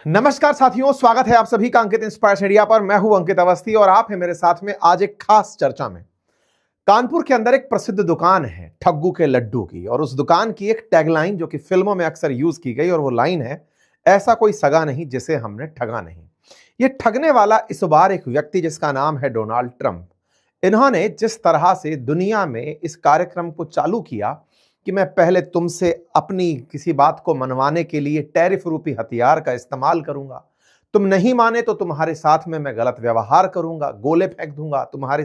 नमस्कार साथियों, स्वागत है आप सभी का अंकित इंस्पायर्स इंडिया पर। मैं हूं अंकित अवस्थी और आप हैं मेरे साथ में आज एक खास चर्चा में। कानपुर के अंदर एक प्रसिद्ध दुकान है ठग्गू के लड्डू की, और उस दुकान की एक टैगलाइन जो कि फिल्मों में अक्सर यूज की गई, और वो लाइन है, ऐसा कोई सगा नहीं जिसे हमने ठगा नहीं। ये ठगने वाला इस बार एक व्यक्ति जिसका नाम है डोनाल्ड ट्रंप। इन्होंने जिस तरह से दुनिया में इस कार्यक्रम को चालू किया कि मैं पहले तुमसे अपनी किसी बात को मनवाने के लिए टैरिफ रूपी हथियार का इस्तेमाल करूंगा, तुम नहीं माने तो तुम्हारे साथ में मैं गलत व्यवहार करूंगा, गोले फेंक दूंगा, तुम्हारे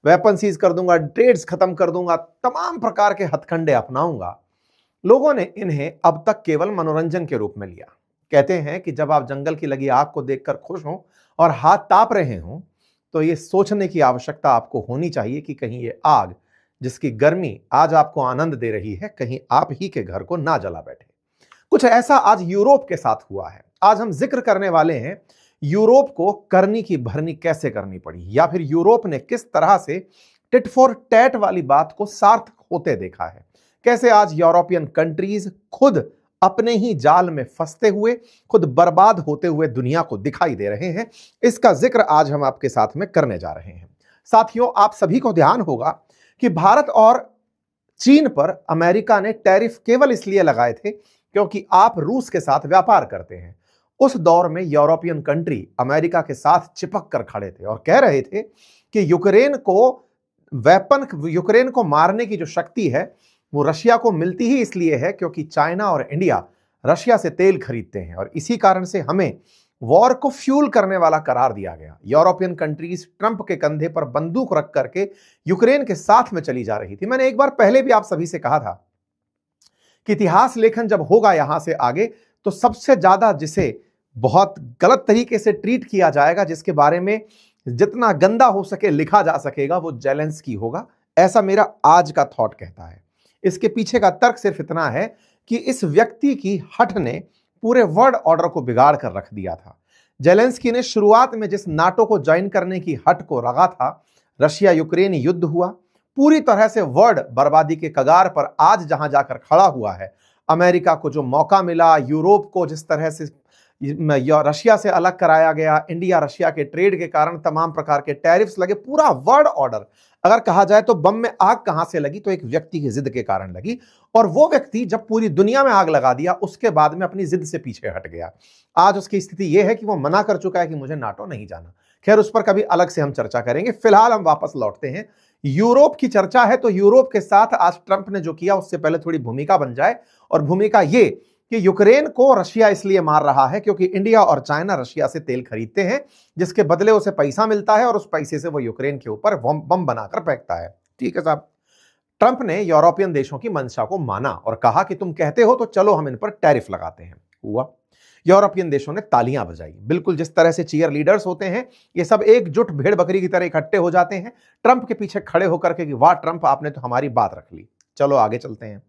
वेपन सीज कर दूंगा, ट्रेड्स खत्म कर दूंगा, तमाम प्रकार के हथकंडे अपनाऊंगा। लोगों ने इन्हें अब तक केवल मनोरंजन के रूप में लिया। कहते हैं कि जब आप जंगल की लगी आग को देखकर खुश हों और हाथ ताप रहे हों, तो ये सोचने की आवश्यकता आपको होनी चाहिए कि कहीं ये आग जिसकी गर्मी आज आपको आनंद दे रही है, कहीं आप ही के घर को ना जला बैठे। कुछ ऐसा आज यूरोप के साथ हुआ है। आज हम जिक्र करने वाले हैं यूरोप को करनी की भरनी कैसे करनी पड़ी, या फिर यूरोप ने किस तरह से टिट फॉर टैट वाली बात को सार्थक होते देखा है। कैसे आज यूरोपियन कंट्रीज खुद अपने ही जाल में फंसते हुए, खुद बर्बाद होते हुए दुनिया को दिखाई दे रहे हैं। इसका जिक्र आज हम आपके साथ में करने जा रहे हैं। साथियों, आप सभी को ध्यान होगा कि भारत और चीन पर अमेरिका ने टैरिफ केवल इसलिए लगाए थे क्योंकि आप रूस के साथ व्यापार करते हैं। उस दौर में यूरोपियन कंट्री अमेरिका के साथ चिपक कर खड़े थे और कह रहे थे कि यूक्रेन को मारने की जो शक्ति है वो रशिया को मिलती ही इसलिए है क्योंकि चाइना और इंडिया रशिया से तेल खरीदते हैं, और इसी कारण से हमें वॉर को फ्यूल करने वाला करार दिया गया। यूरोपियन कंट्रीज ट्रंप के कंधे पर बंदूक रख करके यूक्रेन के साथ में चली जा रही थी। मैंने एक बार पहले भी आप सभी से कहा था कि इतिहास लेखन जब होगा यहां से आगे, तो सबसे ज्यादा जिसे बहुत गलत तरीके से ट्रीट किया जाएगा, जिसके बारे में जितना गंदा हो सके लिखा जा सकेगा, वो जेलेंस्की होगा। ऐसा मेरा आज का थॉट कहता है। इसके पीछे का तर्क सिर्फ इतना है कि इस व्यक्ति की हठ ने पूरे वर्ल्ड ऑर्डर को बिगाड़ कर रख दिया था। जेलेंस्की ने शुरुआत में जिस नाटो को ज्वाइन करने की हठ को रगा था, रशिया यूक्रेन युद्ध हुआ, पूरी तरह से वर्ल्ड बर्बादी के कगार पर आज जहां जाकर खड़ा हुआ है। अमेरिका को जो मौका मिला, यूरोप को जिस तरह से रशिया से अलग कराया गया, इंडिया रशिया के ट्रेड के कारण तमाम प्रकार के टैरिफ्स लगे, पूरा वर्ल्ड ऑर्डर अगर कहा जाए तो बम में आग कहां से लगी, तो एक व्यक्ति की जिद के कारण लगी। और वो व्यक्ति जब पूरी दुनिया में आग लगा दिया, उसके बाद में अपनी जिद से पीछे हट गया। आज उसकी स्थिति यह है कि वो मना कर चुका है कि मुझे नाटो नहीं जाना। खैर, उस पर कभी अलग से हम चर्चा करेंगे। फिलहाल हम वापस लौटते हैं। यूरोप की चर्चा है, तो यूरोप के साथ आज ट्रंप ने जो किया उससे पहले थोड़ी भूमिका बन जाए, और भूमिका ये कि यूक्रेन को रशिया इसलिए मार रहा है क्योंकि इंडिया और चाइना रशिया से तेल खरीदते हैं, जिसके बदले उसे पैसा मिलता है, और उस पैसे से वो यूक्रेन के ऊपर बम बनाकर फेंकता है। ठीक है साहब। ट्रंप ने यूरोपियन देशों की मंशा को माना और कहा कि तुम कहते हो तो चलो हम इन पर टैरिफ लगाते हैं। हुआ। यूरोपियन देशों ने तालियां बजाई। बिल्कुल जिस तरह से चीयर लीडर्स होते हैं, ये सब एकजुट भेड़ बकरी की तरह इकट्ठे हो जाते हैं ट्रंप के पीछे खड़े होकर के कि वाह ट्रंप, आपने तो हमारी बात रख ली। चलो आगे चलते हैं।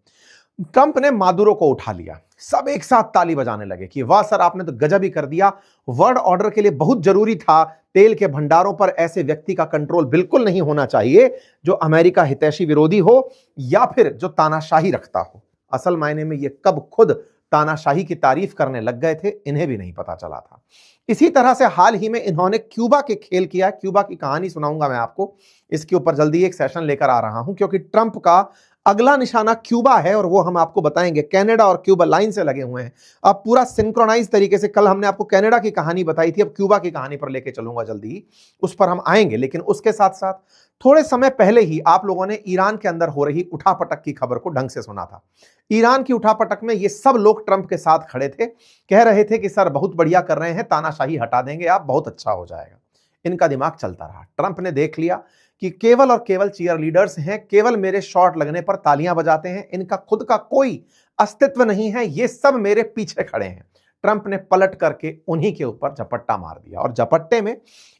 ट्रंप ने मादुरो को उठा लिया। सब एक साथ ताली बजाने लगे कि वाह सर, आपने तो गजब ही कर दिया। वर्ल्ड ऑर्डर के लिए बहुत जरूरी था, तेल के भंडारों पर ऐसे व्यक्ति का कंट्रोल बिल्कुल नहीं होना चाहिए जो अमेरिका हितैषी विरोधी हो या फिर जो तानाशाही रखता हो। असल मायने में ये कब खुद तानाशाही की तारीफ करने लग गए थे, इन्हें भी नहीं पता चला था। इसी तरह से हाल ही में इन्होंने क्यूबा के खेल किया। क्यूबा की कहानी सुनाऊंगा मैं आपको, इसके ऊपर जल्दी एक सेशन लेकर आ रहा हूं, क्योंकि ट्रंप का अगला निशाना क्यूबा है और वो हम आपको बताएंगे। कनाडा और क्यूबा लाइन से लगे हुए हैं। अब पूरा सिंक्रोनाइज तरीके से, कल हमने आपको कनाडा की कहानी बताई थी, अब क्यूबा की कहानी पर लेके चलूंगा जल्दी ही, उस पर हम आएंगे। लेकिन उसके साथ साथ थोड़े समय पहले ही आप लोगों ने ईरान के अंदर हो रही उठापटक की खबर को ढंग से सुना था। ईरान की उठापटक में ये सब लोग ट्रंप के साथ खड़े थे, कह रहे थे कि सर बहुत बढ़िया कर रहे हैं, तानाशाही हटा देंगे आप, बहुत अच्छा हो जाएगा। इनका दिमाग चलता रहा। ट्रंप ने देख लिया कि केवल और केवल चीयर लीडर्स हैं, केवल मेरे शॉट लगने पर तालियां बजाते हैं, इनका खुद का कोई अस्तित्व नहीं है, ये सब मेरे पीछे खड़े हैं। ट्रंप ने पलट करके उन्हीं के ऊपर झपट्टा मार दिया, और झपट्टे में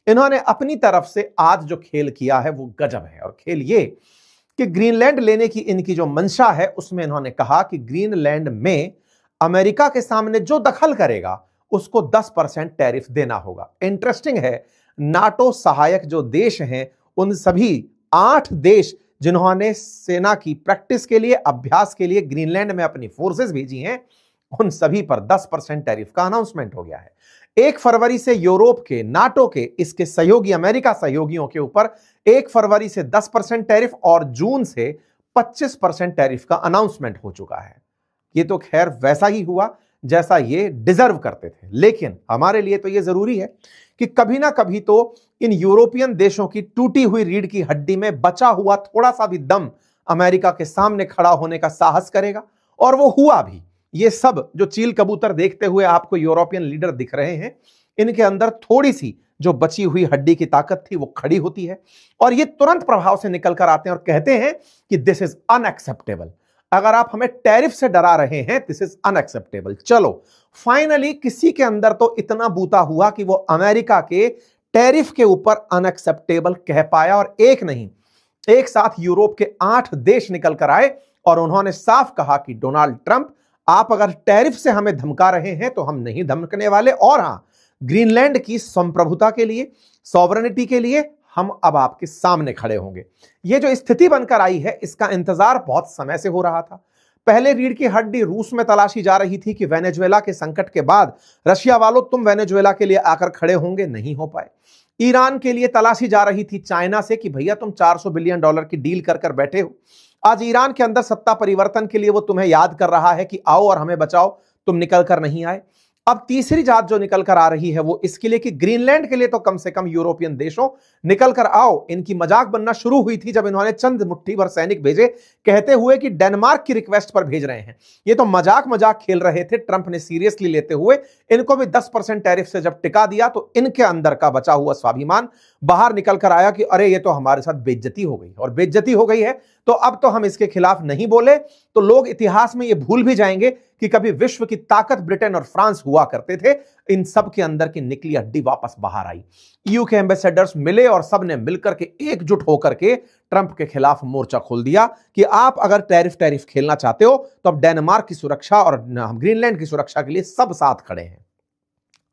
इन्होंने अपनी तरफ से आज जो खेल किया है वो गजब है। और खेल ये कि ग्रीनलैंड लेने की इनकी जो मंशा है, उसमें इन्होंने कहा कि ग्रीनलैंड में अमेरिका के सामने जो दखल करेगा उसको 10% टैरिफ देना होगा। इंटरेस्टिंग है, नाटो सहायक जो देश हैं, उन सभी 8 देश जिन्होंने सेना की प्रैक्टिस के लिए, अभ्यास के लिए ग्रीनलैंड में अपनी फोर्सेस भेजी हैं, उन सभी पर 10% टैरिफ का अनाउंसमेंट हो गया है। 1 फरवरी से यूरोप के, नाटो के, इसके सहयोगी अमेरिका सहयोगियों के ऊपर 1 फरवरी से 10% टैरिफ और जून से 25% टैरिफ का अनाउंसमेंट हो चुका है। ये तो खैर वैसा ही हुआ जैसा ये डिजर्व करते थे, लेकिन हमारे लिए तो ये जरूरी है कि कभी ना कभी तो इन यूरोपियन देशों की टूटी हुई रीढ़ की हड्डी में बचा हुआ थोड़ा सा भी दम अमेरिका के सामने खड़ा होने का साहस करेगा, और वो हुआ भी। ये सब जो चील कबूतर देखते हुए आपको यूरोपियन लीडर दिख रहे हैं, इनके अंदर थोड़ी सी जो बची हुई हड्डी की ताकत थी वो खड़ी होती है, और ये तुरंत प्रभाव से निकल कर आते हैं और कहते हैं कि दिस इज अनएक्सेप्टेबल। अगर आप हमें टैरिफ से डरा रहे हैं, दिस इज अनएक्सेप्टेबल। चलो फाइनली किसी के अंदर तो इतना बूता हुआ कि वो अमेरिका के टैरिफ के ऊपर अनएक्सेप्टेबल कह पाया, और एक नहीं, एक साथ यूरोप के 8 देश निकल कर आए और उन्होंने साफ कहा कि डोनाल्ड ट्रंप, आप अगर टैरिफ से हमें धमका रहे हैं तो हम नहीं धमकने वाले, और हां, ग्रीनलैंड की संप्रभुता के लिए, सॉवरेनिटी के लिए हम अब आपके सामने खड़े होंगे। यह जो स्थिति बनकर आई है, इसका इंतजार बहुत समय से हो रहा था। पहले रीढ़ की हड्डी रूस में तलाशी जा रही थी कि वेनेजुएला के संकट के बाद रशिया वालों तुम वेनेजुएला के लिए आकर खड़े होंगे, नहीं हो पाए। ईरान के लिए तलाशी जा रही थी चाइना से कि भैया तुम $400 बिलियन की डील कर कर बैठे हो। आज ईरान के अंदर सत्ता परिवर्तन के लिए वो तुम्हें याद कर रहा है कि आओ और हमें बचाओ, तुम निकल कर नहीं आए। अब तीसरी जात जो निकल कर आ रही है वो इसके लिए कि ग्रीनलैंड के लिए तो कम से कम यूरोपियन देशों निकल कर आओ। इनकी मजाक बनना शुरू हुई थी जब इन्होंने चंद मुट्ठी भर सैनिक भेजे, कहते हुए कि डेनमार्क की रिक्वेस्ट पर भेज रहे हैं। ये तो मजाक खेल रहे थे, ट्रंप ने सीरियसली लेते हुए इनको भी 10% टैरिफ से जब टिका दिया तो इनके अंदर का बचा हुआ स्वाभिमान बाहर निकल कर आया कि अरे ये तो हमारे साथ बेइज्जती हो गई, और बेइज्जती हो गई है तो अब तो हम इसके खिलाफ नहीं बोले तो लोग इतिहास में ये भूल भी जाएंगे कि कभी विश्व की ताकत ब्रिटेन और फ्रांस हुआ करते थे। इन सब के अंदर की निकली हड्डी वापस बाहर आई। ईयू के एम्बेसडर्स मिले और सबने मिलकर के एकजुट होकर के ट्रंप के खिलाफ मोर्चा खोल दिया कि आप अगर टैरिफ खेलना चाहते हो तो अब डेनमार्क की सुरक्षा और ग्रीनलैंड की सुरक्षा के लिए सब साथ खड़े हैं।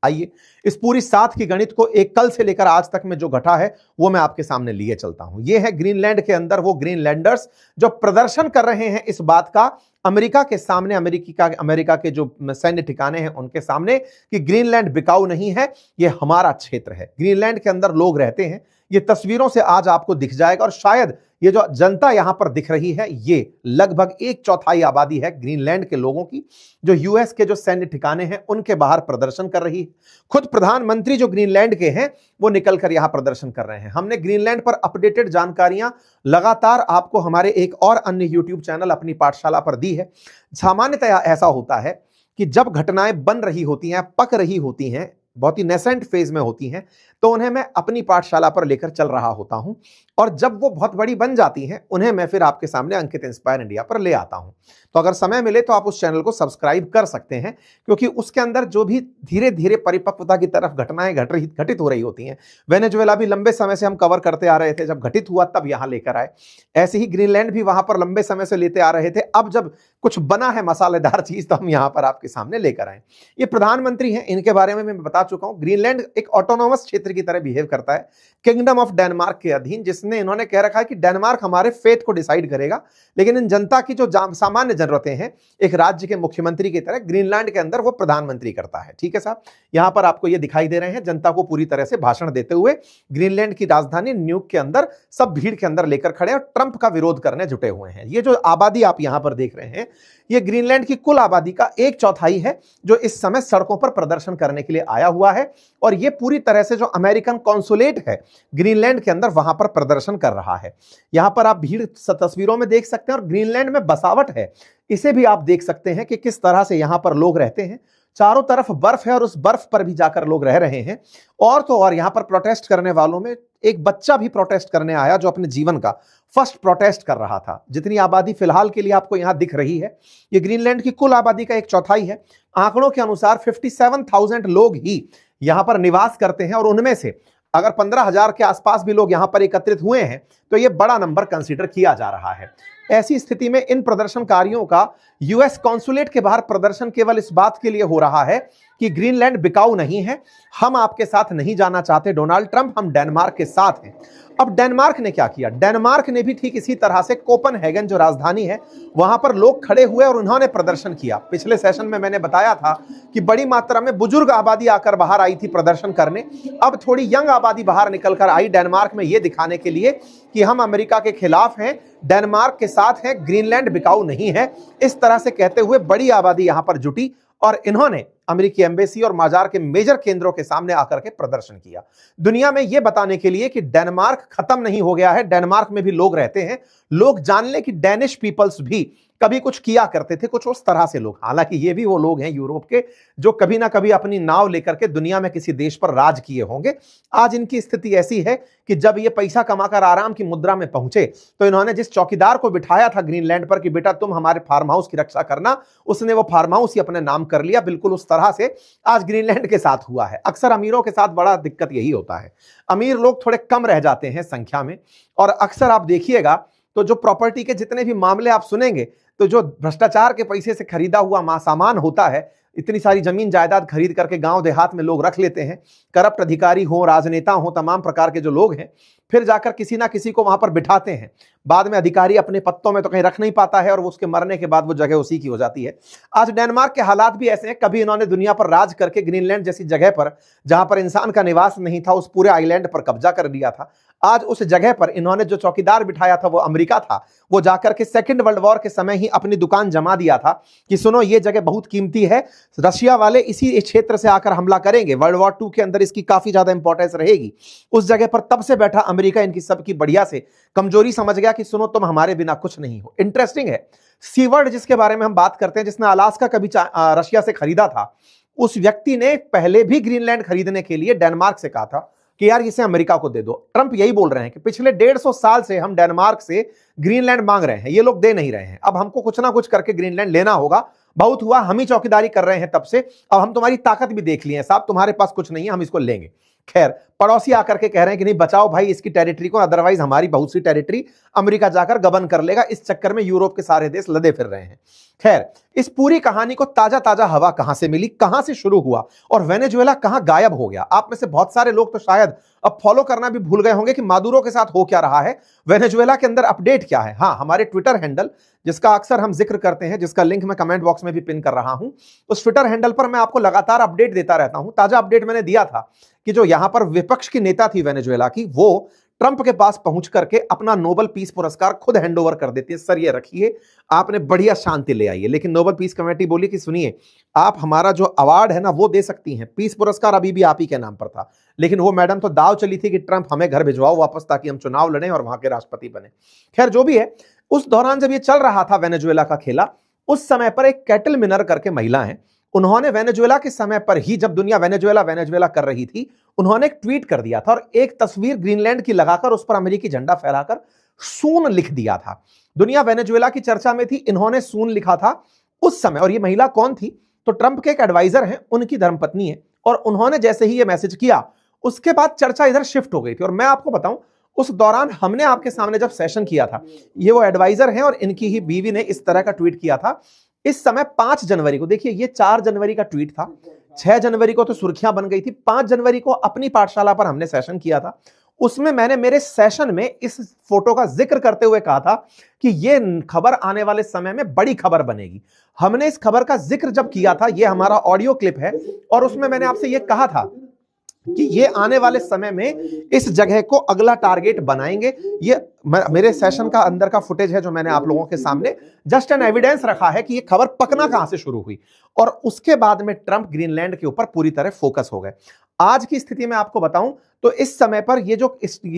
आइए इस पूरी साथ की गणित को एक कल से लेकर आज तक में जो घटा है वो मैं आपके सामने लिए चलता हूं। ये है ग्रीनलैंड के अंदर वो ग्रीनलैंडर्स जो प्रदर्शन कर रहे हैं इस बात का अमेरिका के सामने, अमेरिका के जो सैन्य ठिकाने हैं उनके सामने, कि ग्रीनलैंड बिकाऊ नहीं है, ये हमारा क्षेत्र है। ग्रीनलैंड के अंदर लोग रहते हैं, ये तस्वीरों से आज आपको दिख जाएगा, और शायद ये जो जनता यहां पर दिख रही है ये लगभग 1/4 आबादी है ग्रीनलैंड के लोगों की, जो यूएस के जो सैन्य ठिकाने हैं उनके बाहर प्रदर्शन कर रही है। खुद प्रधानमंत्री जो ग्रीनलैंड के हैं वो निकलकर यहां प्रदर्शन कर रहे हैं। हमने ग्रीनलैंड पर अपडेटेड जानकारियां लगातार आपको हमारे एक और अन्य यूट्यूब चैनल अपनी पाठशाला पर दी है। सामान्यतया ऐसा होता है कि जब घटनाएं बन रही होती हैं, पक रही होती हैं, बहुत ही नेसेंट फेज में होती हैं, तो उन्हें मैं अपनी पाठशाला पर लेकर चल रहा होता हूं, और जब वो बहुत बड़ी बन जाती हैं उन्हें मैं फिर आपके सामने अंकित इंस्पायर इंडिया पर ले आता हूं। तो अगर समय मिले तो आप उस चैनल को सब्सक्राइब कर सकते हैं, क्योंकि उसके अंदर जो भी धीरे धीरे परिपक्वता की तरफ घटनाएं घटित हो रही होती हैं। वेनेजुएला भी लंबे समय से हम कवर करते आ रहे थे, जब घटित हुआ तब यहां लेकर आए। ऐसे ही ग्रीनलैंड भी वहां पर लंबे समय से लेते आ रहे थे, अब जब कुछ बना है मसालेदार चीज तो हम यहां पर आपके सामने लेकर आए। ये प्रधानमंत्री हैं, इनके बारे में मैं बता चुका हूं। ग्रीनलैंड एक ऑटोनोमस क्षेत्र की तरह बिहेव करता है, किंगडम ऑफ डेनमार्क के अधीन, जिसने इन्होंने कह रखा है कि डेनमार्क हमारे फेट को डिसाइड करेगा, लेकिन इन जनता की जो सामान्य जरूरतें हैं एक राज्य के मुख्यमंत्री की तरह ग्रीनलैंड के अंदर वो प्रधानमंत्री करता है। ठीक है साहब, यहां पर आपको ये दिखाई दे रहे हैं जनता को पूरी तरह से भाषण देते हुए ग्रीनलैंड की राजधानी न्यूक के अंदर सब भीड़ के अंदर लेकर खड़े और ट्रंप का विरोध करने जुटे हुए हैं। ये जो आबादी आप यहां पर देख रहे हैं ये ग्रीनलैंड की कुल आबादी का 1/4 है जो इस समय सड़कों पर प्रदर्शन करने के लिए आया हुआ है, और ये पूरी तरह से जो अमेरिकन कॉन्सुलेट है ग्रीनलैंड के अंदर वहां पर प्रदर्शन कर रहा है। यहां पर आप भीड़ तस्वीरों में देख सकते हैं, और ग्रीनलैंड में बसावट है इसे भी आप देख सकते हैं कि किस तरह से यहां पर लोग रहते हैं। चारों तरफ बर्फ है और उस बर्फ पर भी जाकर लोग रह रहे हैं। और तो और यहां पर प्रोटेस्ट करने वालों में एक बच्चा भी प्रोटेस्ट करने आया जो अपने जीवन का फर्स्ट प्रोटेस्ट कर रहा था। जितनी आबादी फिलहाल के लिए आपको यहां दिख रही है ये ग्रीनलैंड की कुल आबादी का 1/4 है। आंकड़ों के अनुसार 57,000 लोग ही यहां पर निवास करते हैं, और उनमें से अगर 15,000 के आसपास भी लोग यहां पर एकत्रित हुए हैं तो यह बड़ा नंबर कंसीडर किया जा रहा है। ऐसी स्थिति में इन प्रदर्शनकारियों का यूएस कॉन्सुलेट के बाहर प्रदर्शन केवल इस बात के लिए हो रहा है कि ग्रीनलैंड बिकाऊ नहीं है, हम आपके साथ नहीं जाना चाहते डोनाल्ड ट्रंप, हम डेनमार्क के साथ हैं। अब डेनमार्क ने क्या किया? डेनमार्क ने भी ठीक इसी तरह से कोपेनहेगन जो राजधानी है वहां पर लोग खड़े हुए और उन्होंने प्रदर्शन किया। पिछले सेशन में मैंने बताया था कि बड़ी मात्रा में बुजुर्ग आबादी आकर बाहर आई थी प्रदर्शन करने। अब थोड़ी यंग आबादी बाहर निकलकर आई डेनमार्क में यह दिखाने के लिए कि हम अमेरिका के खिलाफ हैं, डेनमार्क के साथ हैं, ग्रीनलैंड बिकाऊ नहीं है। इस तरह से कहते हुए बड़ी आबादी यहां पर जुटी और इन्होंने अमेरिकी एम्बेसी और बाजार के मेजर केंद्रों के सामने आकर के प्रदर्शन किया, दुनिया में यह बताने के लिए कि डेनमार्क खत्म नहीं हो गया है, डेनमार्क में भी लोग रहते हैं। लोग जान ले कि डेनिश पीपल्स भी कभी कुछ किया करते थे, कुछ उस तरह से लोग। हालांकि ये भी वो लोग हैं यूरोप के जो कभी ना कभी अपनी नाव लेकर के दुनिया में किसी देश पर राज किए होंगे। आज इनकी स्थिति ऐसी है कि जब ये पैसा कमाकर आराम की मुद्रा में पहुंचे तो इन्होंने जिस चौकीदार को बिठाया था ग्रीनलैंड पर कि बेटा तुम हमारे फार्म हाउस की रक्षा करना, उसने वो फार्म हाउस ही अपने नाम कर लिया। बिल्कुल उस तरह से आज ग्रीनलैंड के साथ हुआ है। अक्सर अमीरों के साथ बड़ा दिक्कत यही होता है, अमीर लोग थोड़े कम रह जाते हैं संख्या में। और अक्सर आप देखिएगा तो जो प्रॉपर्टी के जितने भी मामले आप सुनेंगे तो जो भ्रष्टाचार के पैसे से खरीदा हुआ सामान होता है, इतनी सारी जमीन जायदाद खरीद करके गांव देहात में लोग रख लेते हैं, करप्ट अधिकारी हो, राजनेता हो, तमाम प्रकार के जो लोग हैं, फिर जाकर किसी ना किसी को वहां पर बिठाते हैं। बाद में अधिकारी अपने पत्तों में तो कहीं रख नहीं पाता है और उसके मरने के बाद वो जगह उसी की हो जाती है। आज डेनमार्क के हालात भी ऐसे हैं, कभी इन्होंने दुनिया पर राज करके ग्रीनलैंड जैसी जगह पर जहां पर इंसान का निवास नहीं था उस पूरे आइलैंड पर कब्जा कर लिया था। आज उस जगह पर इन्होंने जो चौकीदार बिठाया था वो अमेरिका था। वो जाकर के सेकंड वर्ल्ड वॉर के समय ही अपनी दुकान जमा दिया था कि सुनो ये जगह बहुत कीमती है, रशिया वाले इसी क्षेत्र से आकर हमला करेंगे, वर्ल्ड वॉर 2 के अंदर इसकी काफी ज्यादा इंपॉर्टेंस रहेगी। उस जगह पर तब से बैठा अमेरिका इनकी सबकी बढ़िया से कमजोरी समझ गया कि सुनो तुम हमारे बिना कुछ नहीं हो। इंटरेस्टिंग है, सीवर्ड जिसके बारे में हम बात करते हैं, जिसने अलास्का कभी रशिया से खरीदा था, उस व्यक्ति ने पहले भी ग्रीनलैंड खरीदने के लिए डेनमार्क से कहा था कि यार इसे अमेरिका को दे दो। ट्रंप यही बोल रहे हैं कि पिछले 150 साल से हम डेनमार्क से ग्रीनलैंड मांग रहे हैं, ये लोग दे नहीं रहे हैं, अब हमको कुछ ना कुछ करके ग्रीनलैंड लेना होगा। बहुत हुआ, हम ही चौकीदारी कर रहे हैं तब से, अब हम तुम्हारी ताकत भी देख लिए साहब, तुम्हारे पास कुछ नहीं है, हम इसको लेंगे। खैर पड़ोसी आकर के कह रहे हैं कि नहीं बचाओ भाई इसकी टेरिटरी को, अदरवाइज हमारी बहुत सी टेरिटरी अमेरिका जाकर गबन कर लेगा। इस चक्कर में यूरोप के सारे देश लदे फिर रहे हैं। खैर इस पूरी कहानी को ताजा ताजा हवा कहां से मिली, कहां से शुरू हुआ और वेनेजुएला कहां गायब हो गया? आप में से बहुत सारे लोग तो शायद अब फॉलो करना भी भूल गए होंगे कि मादुरो के साथ हो क्या रहा है, वेनेजुएला के अंदर अपडेट क्या है। हाँ, हमारे ट्विटर हैंडल जिसका अक्सर हम जिक्र करते हैं, जिसका लिंक मैं कमेंट बॉक्स में भी पिन कर रहा हूं, उस ट्विटर हैंडल पर मैं आपको लगातार अपडेट देता रहता हूं। ताजा अपडेट मैंने दिया था कि जो यहां पर विपक्ष की नेता थी वेनेजुएला की, वो ट्रंप के पास पहुंच करके अपना नोबेल पीस पुरस्कार खुद हैंडओवर कर देती है। सर ये रखिए, आपने बढ़िया शांति ले आई है। लेकिन नोबेल पीस कमेटी बोली कि सुनिए आप हमारा जो अवार्ड है ना वो दे सकती हैं, पीस पुरस्कार अभी भी आप ही के नाम पर था। लेकिन वो मैडम तो दाव चली थी कि ट्रंप हमें घर भिजवाओ वापस ताकि हम चुनाव लड़ें और वहां के राष्ट्रपति बने। खैर जो भी है, उस दौरान जब ये चल रहा था वेनेजुएला का खेला, उस समय पर एक कैटल मिनर करके महिला है, उन्होंने वेनेजुएला के समय पर ही जब दुनिया वेनेजुएला कर रही थी, उन्होंने एक ट्वीट कर दिया था और एक तस्वीर ग्रीनलैंड की लगाकर उस पर अमेरिकी झंडा फहराकर सून लिख दिया था। दुनिया वेनेजुएला की चर्चा में थी, इन्होंने सून लिखा था उस समय। और ये महिला कौन थी? तो ट्रंप के एक एडवाइजर हैं, उनकी धर्मपत्नी है। और उन्होंने जैसे ही ये मैसेज किया उसके बाद चर्चा इधर शिफ्ट हो गई थी। और मैं आपको बताऊं उस दौरान हमने आपके सामने जब सेशन किया था, ये वो एडवाइजर हैं और इनकी ही बीवी ने इस तरह का ट्वीट किया था। इस समय 5 जनवरी को, देखिए ये 4 जनवरी का ट्वीट था, 6 जनवरी को तो सुर्खियां बन गई थी, 5 जनवरी को अपनी पाठशाला पर हमने सेशन किया था। उसमें मैंने मेरे सेशन में इस फोटो का जिक्र करते हुए कहा था कि ये खबर आने वाले समय में बड़ी खबर बनेगी। हमने इस खबर का जिक्र जब किया था, ये हमारा ऑडियो क्लिप है और उसमें मैंने आपसे ये कहा था कि ये आने वाले समय में इस जगह को अगला टारगेट बनाएंगे। ये मेरे सेशन का अंदर का फुटेज है जो मैंने आप लोगों के सामने जस्ट एन एविडेंस रखा है कि ये खबर पकना कहां से शुरू हुई। और उसके बाद में ट्रंप ग्रीनलैंड के ऊपर पूरी तरह फोकस हो गए। आज की स्थिति में आपको बताऊं तो इस समय पर ये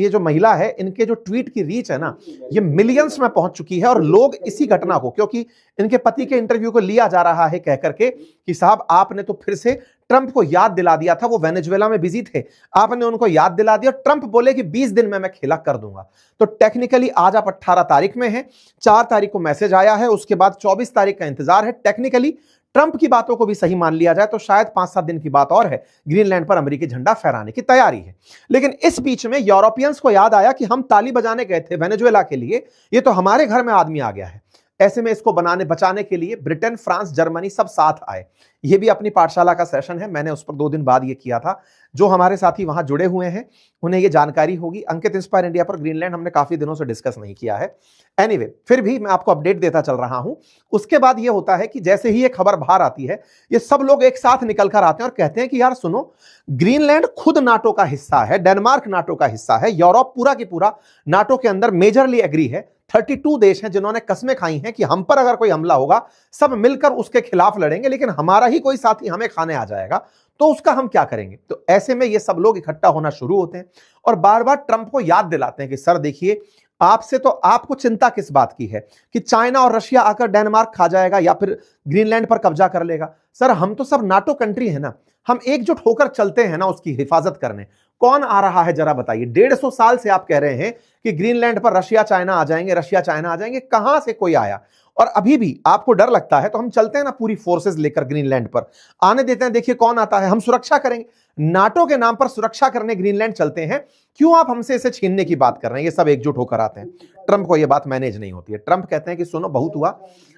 जो महिला है, इनके जो ट्वीट की रीच है ना, ये मिलियंस में पहुंच चुकी है। और लोग इसी घटना को, क्योंकि इनके पति के इंटरव्यू को लिया जा रहा है कह करके कि साहब आपने तो फिर से ट्रंप को याद दिला दिया था, वो वेनेजुएला में बिजी थे, आपने उनको याद दिला दिया। ट्रंप बोले कि 20 दिन में मैं खेला कर दूंगा। तो टेक्निकली आज आप 18 तारीख में हैं, 4 तारीख को मैसेज आया है, उसके बाद 24 तारीख का इंतजार है। टेक्निकली ट्रंप की बातों को भी सही मान लिया जाए तो शायद 5-7 दिन की बात और है, ग्रीनलैंड पर अमेरिकी झंडा फहराने की तैयारी है। लेकिन इस बीच में यूरोपियंस को याद आया कि हम ताली बजाने गए थे वेनेजुएला के लिए, ये तो हमारे घर में आदमी आ गया है। ऐसे में इसको बचाने के लिए ब्रिटेन, फ्रांस, जर्मनी सब साथ आए। ये भी अपनी पाठशाला का सेशन है, मैंने उस पर 2 दिन बाद ये किया था। जो हमारे साथी वहां जुड़े हुए हैं उन्हें ये जानकारी होगी। अंकित इंस्पायर इंडिया पर ग्रीनलैंड हमने काफी दिनों से डिस्कस नहीं किया है। एनीवे, फिर भी मैं आपको अपडेट देता चल रहा हूं। उसके बाद ये होता है कि जैसे ही ये खबर बाहर आती है, ये सब लोग एक साथ निकल कर आते हैं और कहते हैं कि यार सुनो, ग्रीनलैंड खुद नाटो का हिस्सा है, डेनमार्क नाटो का हिस्सा है, यूरोप पूरा की पूरा नाटो के अंदर मेजरली एग्री है। 32 देश हैं जिन्होंने कस्में खाई हैं कि हम पर अगर कोई हमला होगा सब मिलकर उसके खिलाफ लड़ेंगे, लेकिन हमारा ही कोई साथी हमें खाने आ जाएगा तो उसका हम क्या करेंगे। तो ऐसे में ये सब लोग इकट्ठा होना शुरू होते हैं और बार बार ट्रंप को याद दिलाते हैं कि सर देखिए, आपसे तो आपको चिंता किस बात की है कि चाइना और रशिया आकर डेनमार्क खा जाएगा या फिर ग्रीनलैंड पर कब्जा कर लेगा। सर हम तो सब नाटो कंट्री है ना, हम एकजुट होकर चलते हैं ना उसकी हिफाजत करने। कौन आ रहा है जरा बताइए। 150 साल से आप कह रहे हैं कि ग्रीनलैंड पर रशिया चाइना आ जाएंगे, रशिया चाइना आ जाएंगे, कहां से कोई आया? और अभी भी आपको डर लगता है तो हम चलते हैं ना पूरी फोर्सेस लेकर ग्रीनलैंड पर, आने देते हैं, देखिए कौन आता है, हम सुरक्षा करेंगे। नाटो के नाम पर सुरक्षा करने ग्रीनलैंड चलते हैं, क्यों आप हमसे इसे छीनने की बात कर रहे हैं? ये सब एकजुट होकर आते हैं। ट्रंप को यह बात मैनेज नहीं होती है। ट्रंप कहते हैं कि सुनो बहुत हुआ,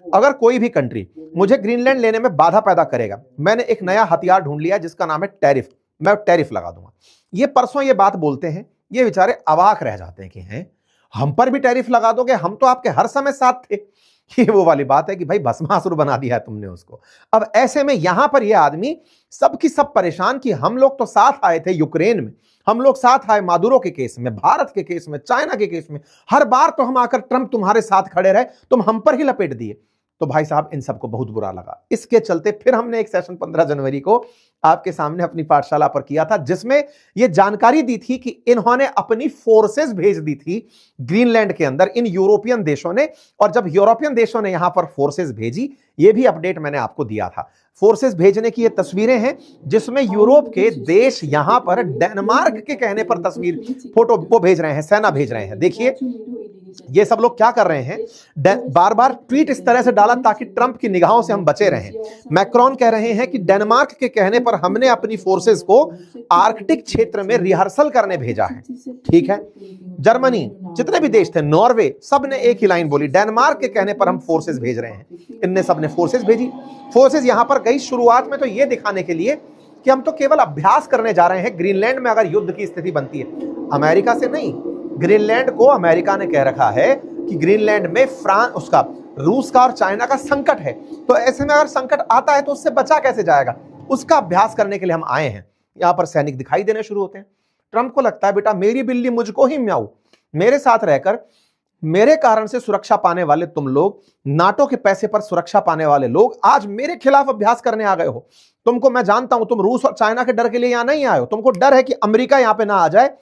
अगर कोई भी कंट्री मुझे ग्रीनलैंड लेने में बाधा पैदा करेगा, मैंने एक नया हथियार ढूंढ लिया जिसका नाम है टैरिफ, मैं टैरिफ लगा दूंगा। ये परसों ये बात बोलते हैं, ये बेचारे अवाक रह जाते हैं कि हैं हम पर भी टैरिफ लगा दोगे, हम तो आपके हर समय साथ थे। ये वो वाली बात है कि भाई भस्मासुर बना दिया है तुमने उसको। अब ऐसे में यहां पर ये आदमी सबकी सब परेशान कि हम लोग तो साथ आए थे यूक्रेन में, हम लोग साथ आए मादुरो के केस में, भारत के केस में, चाइना के केस में, हर बार तो हम आकर ट्रंप तुम्हारे साथ खड़े रहे, तुम हम पर ही लपेट दिए। तो भाई साहब इन सबको बहुत बुरा लगा। इसके चलते फिर हमने एक सेशन 15 जनवरी को आपके सामने अपनी पाठशाला पर किया था, जिसमें यह जानकारी दी थी कि इन्होंने अपनी फोर्सेस भेज दी थी ग्रीनलैंड के अंदर, इन यूरोपियन देशों ने। और जब यूरोपियन देशों ने यहां पर फोर्सेस भेजी, यह भी अपडेट मैंने आपको दिया था। फोर्सेस भेजने की ये तस्वीरें हैं जिसमें यूरोप के देश यहां पर डेनमार्क के कहने पर तस्वीर फोटो वो भेज रहे हैं, सेना भेज रहे हैं। देखिए ये सब लोग क्या कर रहे हैं, बार बार ट्वीट इस तरह से डाला ताकि ट्रंप की निगाहों से हम बचे रहें। मैक्रोन कह रहे हैं कि डेनमार्क के कहने पर हमने अपनी फोर्सेस को आर्कटिक क्षेत्र में रिहर्सल करने भेजा है। ठीक है, जर्मनी, जितने भी देश थे, नॉर्वे, सब ने एक ही लाइन बोली, डेनमार्क के कहने पर हम फोर्सेस भेज रहे हैं। इनने सब ने फोर्सेस भेजी। फोर्सेस यहां पर गई शुरुआत में तो यह दिखाने के लिए कि हम तो केवल अभ्यास करने जा रहे हैं ग्रीनलैंड में अगर युद्ध की स्थिति बनती है, अमेरिका से नहीं। ग्रीनलैंड को अमेरिका ने कह रखा है कि ग्रीनलैंड में फ्रांस, उसका, रूस का और चाइना का संकट है, तो ऐसे में अगर संकट आता है तो उससे बचा कैसे जाएगा, उसका अभ्यास करने के लिए हम आए हैं। यहां पर सैनिक दिखाई देने शुरू होते हैं। ट्रंप को लगता है बेटा मेरी बिल्ली मुझको ही म्याऊ, मेरे साथ रहकर मेरे कारण से सुरक्षा पाने वाले तुम लोग, नाटो के पैसे पर सुरक्षा पाने वाले लोग आज मेरे खिलाफ अभ्यास करने आ गए हो। तुमको मैं जानता हूं, तुम रूस और चाइना के डर के लिए यहां नहीं आए हो, तुमको डर है कि अमेरिका यहां पे ना आ जाए,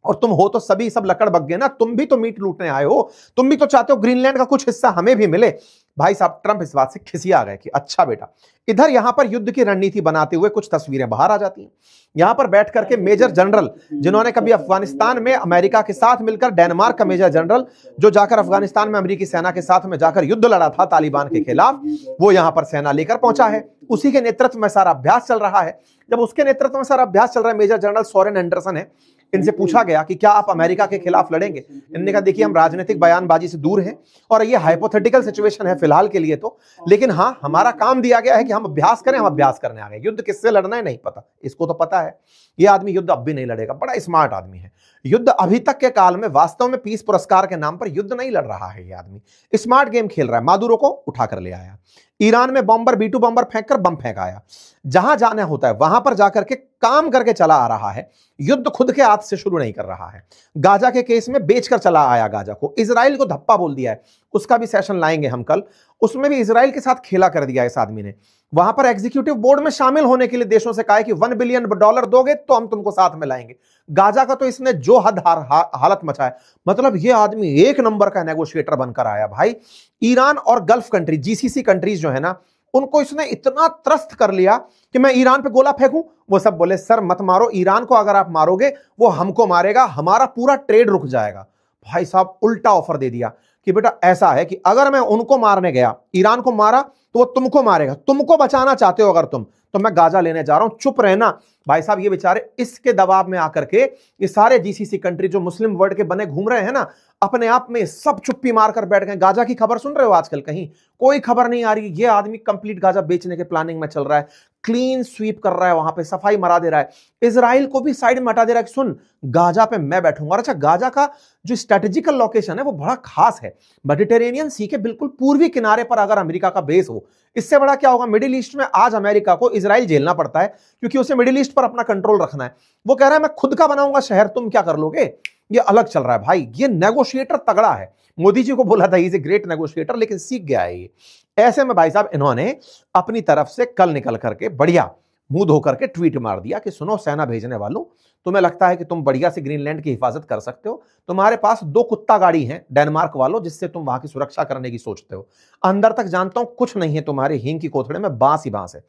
और तुम हो तो सभी सब लकड़ बग गए ना, तुम भी तो मीट लूटने आए हो, तुम भी तो चाहते हो ग्रीनलैंड का कुछ हिस्सा हमें भी मिले। भाई साहब ट्रंप इस बात से खिसिया गए कि अच्छा बेटा। इधर यहां पर युद्ध की रणनीति बनाते हुए कुछ तस्वीरें बाहर आ जाती हैं। यहां पर बैठ करके मेजर जनरल, जिन्होंने कभी अफगानिस्तान में अमेरिका के साथ मिलकर, डेनमार्क का मेजर जनरल जो जाकर अफगानिस्तान में अमेरिकी सेना के साथ में जाकर युद्ध लड़ा था तालिबान के खिलाफ, वो यहां पर सेना लेकर पहुंचा है। उसी के नेतृत्व में सारा अभ्यास चल रहा है। जब उसके नेतृत्व में सारा अभ्यास चल रहा है, मेजर जनरल सोरेन एंडरसन है, इनसे पूछा गया कि क्या आप अमेरिका के खिलाफ लड़ेंगे। इन्होंने कहा देखिए हम राजनीतिक बयानबाजी से दूर हैं और ये हाइपोथेटिकल सिचुएशन है फिलहाल के लिए तो, लेकिन हाँ हमारा काम दिया गया है कि हम अभ्यास करें, हम अभ्यास करने आ गए। युद्ध किससे लड़ना है नहीं पता, इसको तो पता है ये आदमी युद्ध अब भी नहीं लड़ेगा, बड़ा स्मार्ट आदमी है। युद्ध अभी तक के काल में वास्तव में पीस पुरस्कार के नाम पर युद्ध नहीं लड़ रहा है, ये आदमी स्मार्ट गेम खेल रहा है। मादुरो को उठाकर ले आया, ईरान में बॉम्बर B2 बॉम्बर फेंककर बम फेंकाया, जहां जाना होता है वहां पर जाकर के काम करके चला आ रहा है। युद्ध खुद के हाथ से शुरू नहीं कर रहा है। गाजा के केस में बेचकर चला आया गाजा को, इजराइल को धप्पा बोल दिया है, उसका भी सेशन लाएंगे हम कल। उसमें भी इजराइल के साथ खेला कर दिया इस आदमी ने। वहां पर एग्जीक्यूटिव बोर्ड में शामिल होने के लिए देशों से कहा है कि $1 बिलियन दोगे तो हम तुमको साथ में लाएंगे। गाजा का तो इसने जो हालत मचाया, मतलब ये आदमी एक नंबर का नेगोशिएटर बनकर आया भाई। ईरान और गल्फ कंट्री, GCC कंट्रीज जो है ना, उनको इसने इतना त्रस्त कर लिया कि मैं ईरान पे गोला फेंकूं, वो सब बोले सर मत मारो, ईरान को अगर आप मारोगे वो हमको मारेगा, हमारा पूरा ट्रेड रुक जाएगा। भाई साहब उल्टा ऑफर दे दिया कि बेटा ऐसा है कि अगर मैं उनको मारने गया, ईरान को मारा, तो वो तुमको मारेगा। तुमको बचाना चाहते हो अगर तुम, तो मैं गाजा लेने जा रहा हूं, चुप रहना। भाई साहब ये बेचारे इसके दबाव में आकर के ये सारे जीसीसी कंट्री जो मुस्लिम वर्ल्ड के बने घूम रहे हैं ना, अपने आप में सब चुप्पी मारकर बैठ गए। गाजा की खबर सुन रहे हो आजकल? कहीं कोई खबर नहीं आ रही। ये आदमी कंप्लीट गाजा बेचने के प्लानिंग में चल रहा है, क्लीन स्वीप कर रहा है, वहां पे सफाई मरा दे रहा है, इजराइल को भी साइड में हटा दे रहा है कि सुन गाजा पे मैं बैठूंगा। और अच्छा, गाजा का जो स्ट्रेटेजिकल लोकेशन है वो बड़ा खास है, मेडिटेरेनियन सी के बिल्कुल पूर्वी किनारे पर अगर अमेरिका का बेस हो, इससे बड़ा क्या होगा? मिडिल ईस्ट में आज अमेरिका को इजराइल झेलना पड़ता है क्योंकि उसे मिडिल ईस्ट पर अपना कंट्रोल रखना है। वो कह रहा है मैं खुद का बनाऊंगा शहर, तुम क्या कर लोगे? ये अलग चल रहा है भाई। ये नेगोशिएटर तगड़ा है। मोदी जी को बोला था इज ए ग्रेट नेगोशिएटर, लेकिन सीख गया है ये। ऐसे में भाई साहब इन्होंने अपनी तरफ से कल निकल करके बढ़िया मुंह धो करके ट्वीट मार दिया कि सुनो सेना भेजने वालों, तुम्हें लगता है कि तुम बढ़िया से ग्रीनलैंड की हिफाजत कर सकते हो? तुम्हारे पास 2 कुत्ता गाड़ी हैं डेनमार्क वालों, जिससे तुम वहां की सुरक्षा करने की सोचते हो। अंदर तक जानता हूं कुछ नहीं है, तुम्हारे हींग की कोथड़े में बांस ही बांस है।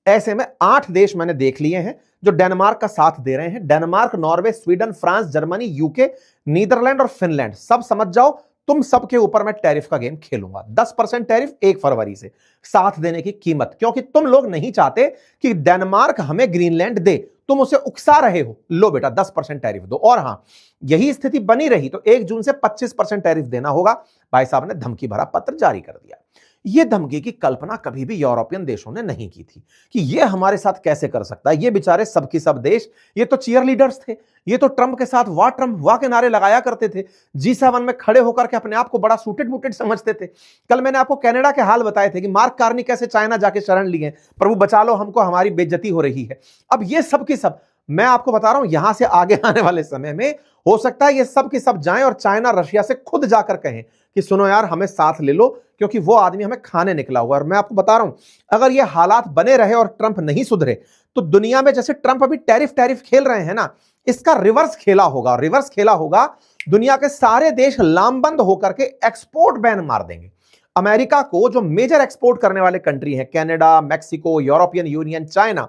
ऐसे में 8 देश मैंने देख लिए हैं जो डेनमार्क का साथ दे रहे हैं। Denmark, Norway, Sweden, France, Germany, UK, Netherland और फिनलैंड। सब समझ जाओ तुम सबके ऊपर मैं टैरिफ का गेम खेलूंगा। 10% टैरिफ 1 फरवरी से, साथ देने की कीमत, क्योंकि तुम लोग नहीं चाहते कि डेनमार्क हमें ग्रीनलैंड दे, तुम उसे उकसा रहे हो। लो बेटा 10% टैरिफ दो। और हां, यही स्थिति बनी रही तो 1 जून से 25% टैरिफ देना होगा। भाई साहब ने धमकी भरा पत्र जारी कर दिया। यह धमकी की कल्पना कभी भी यूरोपियन देशों ने नहीं की थी कि यह हमारे साथ कैसे कर सकता है। ये बेचारे सबके सब देश, ये तो चीयर लीडर्स थे, ये तो ट्रंप के साथ वाह ट्रंप वाह के नारे लगाया करते थे। G7 में खड़े होकर के अपने आप को बड़ा सूटेड बूटेड समझते थे। कल मैंने आपको कनाडा के हाल बताए थे कि मार्क कार्नी कैसे चाइना जाके शरण लिए, प्रभु बचा लो हमको, हमारी बेइज्जती हो रही है। अब ये सब के सब मैं आपको बता रहा हूं, यहां से आगे आने वाले समय में हो सकता है ये सब के सब जाएं और चाइना रशिया से खुद जाकर कहें कि सुनो यार हमें साथ ले लो, क्योंकि वो आदमी हमें खाने निकला हुआ है। और मैं आपको बता रहा हूं, अगर ये हालात बने रहे और ट्रंप नहीं सुधरे तो दुनिया में जैसे ट्रंप अभी टैरिफ खेल रहे हैं ना, इसका रिवर्स खेला होगा। रिवर्स खेला होगा, दुनिया के सारे देश लामबंद होकर के एक्सपोर्ट बैन मार देंगे। अमेरिका को जो मेजर एक्सपोर्ट करने वाले कंट्री हैं, Canada, Mexico, European union, China,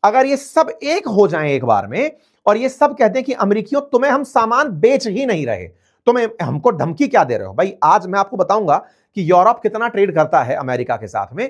अगर ये सब एक हो जाएं एक बार में और ये सब कहते हैं कि अमेरिकियों तुम्हें हम सामान बेच ही नहीं रहे, तुम्हें हमको धमकी क्या दे रहे हो? भाई आज मैं आपको बताऊंगा कि यूरोप कितना ट्रेड करता है अमेरिका के साथ में।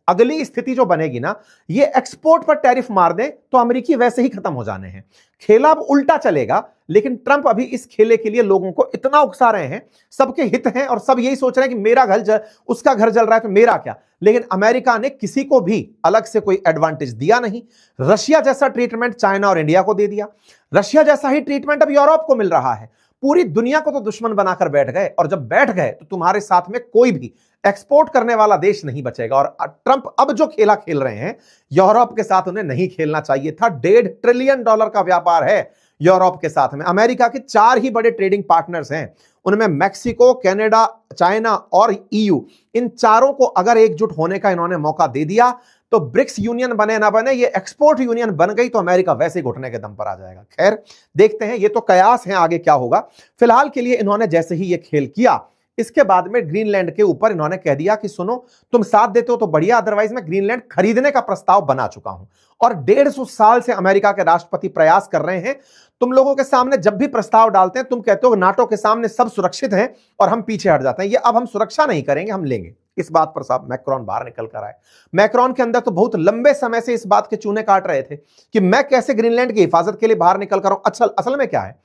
अगली स्थिति जो बनेगी ना, ये एक्सपोर्ट पर टैरिफ मार दें तो अमेरिकी वैसे ही खत्म हो जाने हैं। खेला अब उल्टा चलेगा, लेकिन ट्रंप अभी इस खेले के लिए लोगों को इतना उकसा रहे हैं, सबके हित हैं और सब यही सोच रहे हैं कि मेरा घर उसका घर जल रहा है तो मेरा क्या। लेकिन अमेरिका ने किसी को भी अलग से कोई एडवांटेज दिया नहीं। रशिया जैसा ट्रीटमेंट चाइना और इंडिया को दे दिया, रशिया जैसा ही ट्रीटमेंट अब यूरोप को मिल रहा है। पूरी दुनिया को तो दुश्मन बनाकर बैठ गए, और जब बैठ गए तो तुम्हारे साथ में कोई भी एक्सपोर्ट करने वाला देश नहीं बचेगा। और ट्रंप अब जो खेला खेल रहे हैं, यूरोप के साथ उन्हें नहीं खेलना चाहिए था। $1.5 ट्रिलियन का व्यापार है यूरोप के साथ में। अमेरिका के 4 ही बड़े ट्रेडिंग पार्टनर्स हैं, उनमें मैक्सिको, कनाडा, चाइना और EU। इन चारों को अगर एकजुट होने का इन्होंने मौका दे दिया तो ब्रिक्स यूनियन बने ना बने, ये एक्सपोर्ट यूनियन बन गई तो अमेरिका वैसे ही घुटने के दम पर आ जाएगा। खैर देखते हैं, ये तो कयास है, आगे क्या होगा। फिलहाल के लिए इन्होंने जैसे ही ये खेल किया, इसके बाद में ग्रीनलैंड के ऊपर इन्होंने कह दिया कि सुनो तुम साथ देते हो तो बढ़िया, अदरवाइज मैं ग्रीनलैंड खरीदने का प्रस्ताव बना चुका हूं। और 150 साल से अमेरिका के राष्ट्रपति प्रयास कर रहे हैं। तुम लोगों के सामने जब भी प्रस्ताव डालते हैं, तुम कहते हो नाटो के सामने सब सुरक्षित हैं और हम पीछे हट जाते हैं। ये अब हम सुरक्षा नहीं करेंगे, हम लेंगे। इस बात पर साहब मैक्रोन बाहर निकल कर आए। मैक्रोन के अंदर तो बहुत लंबे समय से इस बात के चूने काट रहे थे कि मैं कैसे ग्रीनलैंड की हिफाजत के लिए बाहर निकल कर आऊं। असल में क्या है,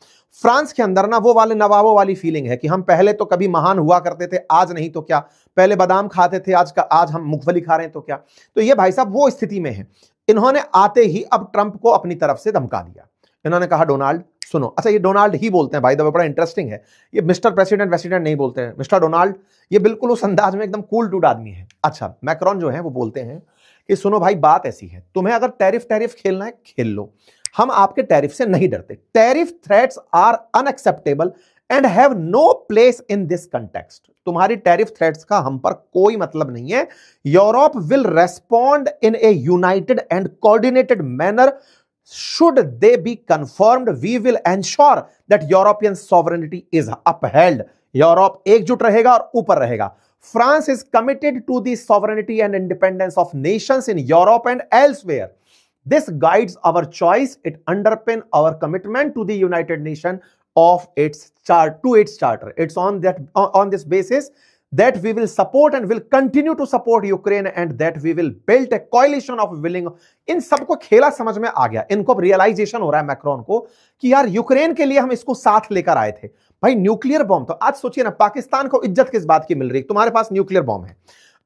फ्रांस के अंदर ना वो वाले नवाबों वाली फीलिंग है कि हम पहले तो कभी महान हुआ करते थे, आज नहीं तो क्या। पहले बादाम खाते थे, आज हम मूंगफली खा रहे हैं तो क्या। तो ये भाई साहब वो स्थिति में है। इन्होंने आते ही अब ट्रंप को अपनी तरफ से धमका दिया। इन्होंने कहा डोनाल्ड सुनो, अच्छा ये डोनाल्ड ही बोलते हैं भाई, बड़ा इंटरेस्टिंग है, ये मिस्टर प्रेसिडेंट वेसिडेंट नहीं बोलते हैं, मिस्टर डोनाल्ड। ये बिल्कुल उस अंदाज में एकदम कूल डूड आदमी है। अच्छा मैक्रोन जो है वो बोलते हैं कि सुनो भाई बात ऐसी है, तुम्हें अगर टैरिफ खेलना है खेल लो, हम आपके टैरिफ से नहीं डरते। Tariff threats are unacceptable and have no place in this context. तुम्हारी टैरिफ थ्रेट्स का हम पर कोई मतलब नहीं है। Europe will respond in a united and coordinated manner. Should they be confirmed, we will ensure that European sovereignty is upheld. Europe एकजुट रहेगा और ऊपर रहेगा। France is committed to the sovereignty and independence of nations in Europe and elsewhere. This guides our choice. It underpins our commitment to the United Nations of its charter. It's on this basis that we will support and will continue to support Ukraine and that we will build a coalition of willing। इन सबको खेला समझ में आ गया, इनको अब realisation हो रहा है मैक्रोन को कि यार यूक्रेन के लिए हम इसको साथ लेकर आए थे। भाई न्यूक्लियर बॉम्ब, तो आज सोचिए ना, पाकिस्तान को इज्जत किस बात की मिल रही है? तुम्हारे पास न्यूक्लियर बॉम्ब है,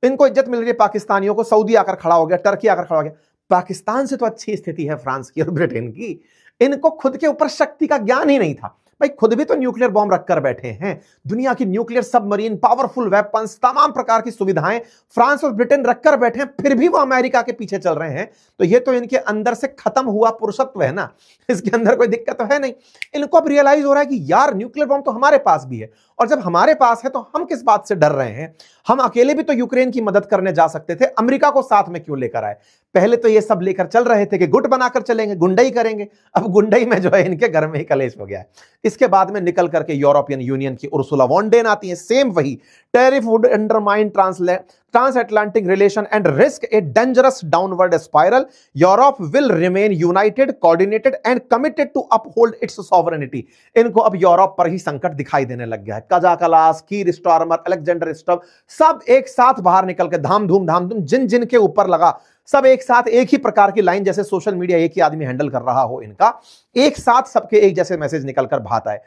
इनको इज्जत मिल रही है पाकिस्तानियों को, सऊदी आकर खड़ा हो गया, टर्की आकर खड़ा हो गया। पाकिस्तान से तो अच्छी स्थिति है फ्रांस की और ब्रिटेन की, इनको खुद के ऊपर शक्ति का ज्ञान ही नहीं था। भाई खुद भी तो न्यूक्लियर बॉम्ब रखकर बैठे हैं, दुनिया की न्यूक्लियर सबमरीन, पावरफुल वेपन्स, तमाम प्रकार की सुविधाएं फ्रांस और ब्रिटेन रखकर बैठे हैं, फिर भी वो अमेरिका के पीछे चल रहे हैं। तो ये तो इनके अंदर से खत्म हुआ पुरुषत्व है ना, इसके अंदर कोई दिक्कत तो है नहीं। इनको अब रियलाइज हो रहा है कि यार न्यूक्लियर बॉम्ब तो हमारे पास भी है, और जब हमारे पास है तो हम किस बात से डर रहे हैं? हम अकेले भी तो यूक्रेन की मदद करने जा सकते थे, अमेरिका को साथ में क्यों लेकर आए? पहले तो ये सब लेकर चल रहे थे कि गुट बनाकर चलेंगे, गुंडई करेंगे, अब गुंडई में जो है इनके घर में ही कलेश हो गया है। इसके बाद में निकल करके यूरोपियन यूनियन की उर्सुला वॉन डेन आती है, सेम वही, tariff would undermine transatlantic relation and risk a dangerous downward spiral. Europe will remain united, coordinated and committed to uphold its sovereignty. इनको अब यूरोप पर ही संकट दिखाई देने लग गया है। कजाकलास, कीर स्टारमर, अलेक्जेंडर स्टब, सब एक साथ बाहर निकल के धाम धूम जिन जिन के ऊपर लगा, सब एक साथ एक ही प्रकार की लाइन, जैसे सोशल मीडिया एक ही आदमी हैंडल कर रहा हो, इनका एक साथ सबके एक जैसे मैसेज निकलकर भाता है।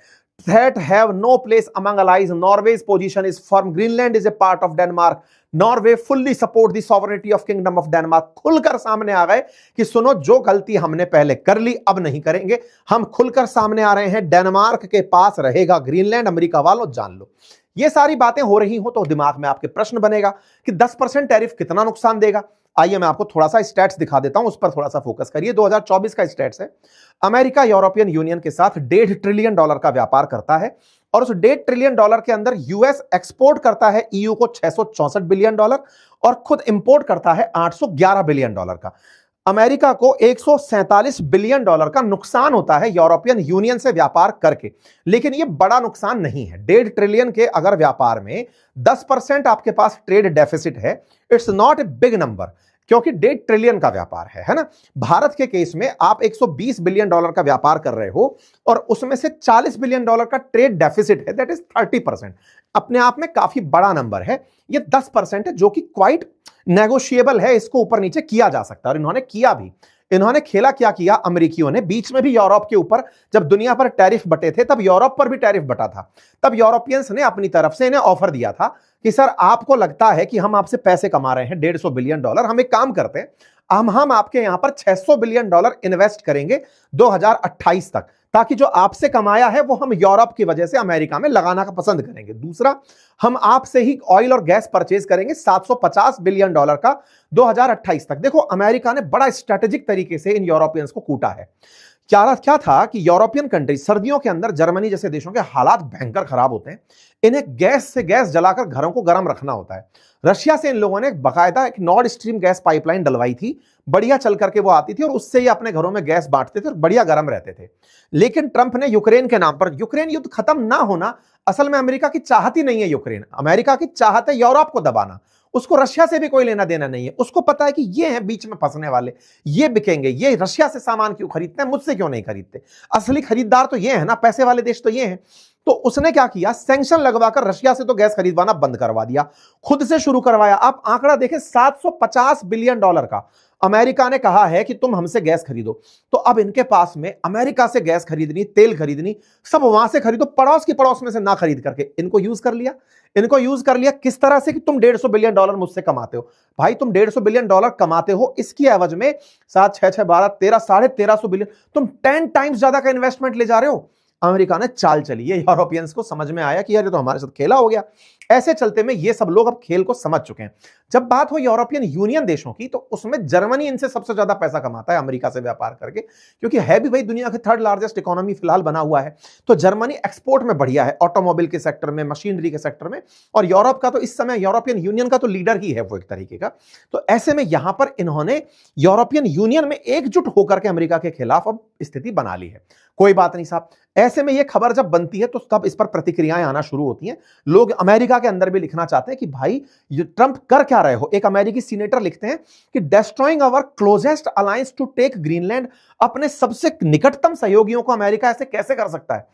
That have no place among allies. Norway's position is firm. Greenland is a part of Denmark. Norway fully support the sovereignty of Kingdom of Denmark। खुलकर सामने आ गए कि सुनो, जो गलती हमने पहले कर ली अब नहीं करेंगे। हम खुलकर सामने आ रहे हैं, डेनमार्क के पास रहेगा ग्रीनलैंड, अमेरिका वालों जान लो। ये सारी बातें हो रही हो तो दिमाग में आपके प्रश्न बनेगा कि 10% टैरिफ कितना नुकसान देगा। आइए मैं आपको थोड़ा सा स्टैट्स दिखा देता हूं, उस पर थोड़ा सा फोकस करिए। 2024 का स्टैट्स है। अमेरिका यूरोपियन यूनियन के साथ $1.5 ट्रिलियन का व्यापार करता है, और उस $1.5 ट्रिलियन के अंदर यूएस एक्सपोर्ट करता है ईयू को $664 बिलियन और खुद इंपोर्ट करता है $811 बिलियन का। अमेरिका को $147 बिलियन का नुकसान होता है यूरोपियन यूनियन से व्यापार करके, लेकिन यह बड़ा नुकसान नहीं है। $1.5 ट्रिलियन के अगर व्यापार में 10% आपके पास ट्रेड डेफिसिट है, it's not a big number, क्योंकि $1.5 ट्रिलियन का व्यापार है ना। भारत के केस में आप $120 बिलियन का व्यापार कर रहे हो और उसमें से $40 बिलियन का ट्रेड डेफिसिट है, दैट इज 30%। अपने आप में काफी बड़ा नंबर है। ये 10% है जो कि क्वाइट नेगोशिएबल है, इसको ऊपर नीचे किया जा सकता है, और इन्होंने किया भी। इन्होंने खेला क्या किया अमेरिकियों ने, बीच में भी यूरोप के ऊपर जब दुनिया पर टैरिफ बटे थे तब यूरोप पर भी टैरिफ बटा था। तब यूरोपियंस ने अपनी तरफ से इन्हें ऑफर दिया था कि सर आपको लगता है कि हम आपसे पैसे कमा रहे हैं $150 बिलियन, हम एक काम करते हैं, हम आपके यहां पर $600 बिलियन इन्वेस्ट करेंगे 2028 तक, ताकि जो आपसे कमाया है वो हम यूरोप की वजह से अमेरिका में लगाना का पसंद करेंगे। दूसरा, हम आपसे ही ऑयल और गैस परचेज करेंगे $750 बिलियन का 2028 तक। देखो अमेरिका ने बड़ा स्ट्रेटेजिक तरीके से इन यूरोपियंस को कूटा है। क्या था कि यूरोपियन कंट्री, सर्दियों के अंदर जर्मनी जैसे देशों के हालात भयंकर खराब होते हैं, इन्हें गैस से गैस जलाकर घरों को गर्म रखना होता है। रशिया से इन लोगों ने बाकायदा एक नॉर्ड स्ट्रीम गैस पाइपलाइन डलवाई थी, बढ़िया चल करके वो आती थी और उससे ही अपने घरों में गैस बांटते थे और बढ़िया गर्म रहते थे। लेकिन ट्रंप ने यूक्रेन के नाम पर, यूक्रेन युद्ध खत्म ना होना असल में अमेरिका की चाहत ही नहीं है। यूक्रेन अमेरिका की चाहत है यूरोप को दबाना, उसको रशिया से भी कोई लेना देना नहीं है। उसको पता है कि ये हैं बीच में फंसने वाले, ये बिकेंगे, ये रशिया से सामान क्यों खरीदते हैं, मुझसे क्यों नहीं खरीदते, असली खरीदार तो ये है ना, पैसे वाले देश तो ये हैं। तो उसने क्या किया, सैंक्शन लगवाकर रशिया से तो गैस खरीदवाना बंद करवा दिया, खुद से शुरू करवाया। आप आंकड़ा देखें, $750 बिलियन का अमेरिका ने कहा है कि तुम हमसे गैस खरीदो। तो अब इनके पास में अमेरिका से गैस खरीदनी, तेल खरीदनी, सब वहां से खरीदो, पड़ोस की पड़ोस में से ना खरीद करके इनको यूज कर लिया। इनको यूज कर लिया किस तरह से कि तुम $150 बिलियन मुझसे कमाते हो। भाई तुम $150 बिलियन कमाते हो, इसकी एवज में 7, 6, 6, 12, 13, $1350 बिलियन, तुम 10 टाइम्स ज्यादा का इन्वेस्टमेंट ले जा रहे हो। अमेरिका ने चाल चली, ये यूरोपियंस को समझ में आया कि यार ये तो हमारे साथ खेला हो गया। ऐसे चलते में ये सब लोग अब खेल को समझ चुके हैं। जब बात हो यूरोपियन यूनियन देशों की, तो उसमें जर्मनी इनसे सबसे ज्यादा पैसा कमाता है अमेरिका से व्यापार करके, क्योंकि है भी भाई दुनिया की 3rd लार्जेस्ट इकोनॉमी फिलहाल बना हुआ है। तो जर्मनी एक्सपोर्ट में बढ़िया है, ऑटोमोबाइल के सेक्टर में, मशीनरी के सेक्टर में, और यूरोप का तो इस समय यूरोपियन यूनियन का तो लीडर ही है वो एक तरीके का। तो ऐसे में यहां पर इन्होंने यूरोपियन यूनियन में एकजुट होकर के अमेरिका के खिलाफ अब स्थिति बना ली है। कोई बात नहीं साहब, ऐसे में ये खबर जब बनती है तो तब इस पर प्रतिक्रियाएं आना शुरू होती हैं। लोग अमेरिका के अंदर भी लिखना चाहते हैं कि भाई ये ट्रंप कर क्या रहे हो। एक अमेरिकी सीनेटर लिखते हैं कि destroying our closest alliance to take Greenland, अपने सबसे निकटतम सहयोगियों को अमेरिका ऐसे कैसे कर सकता है।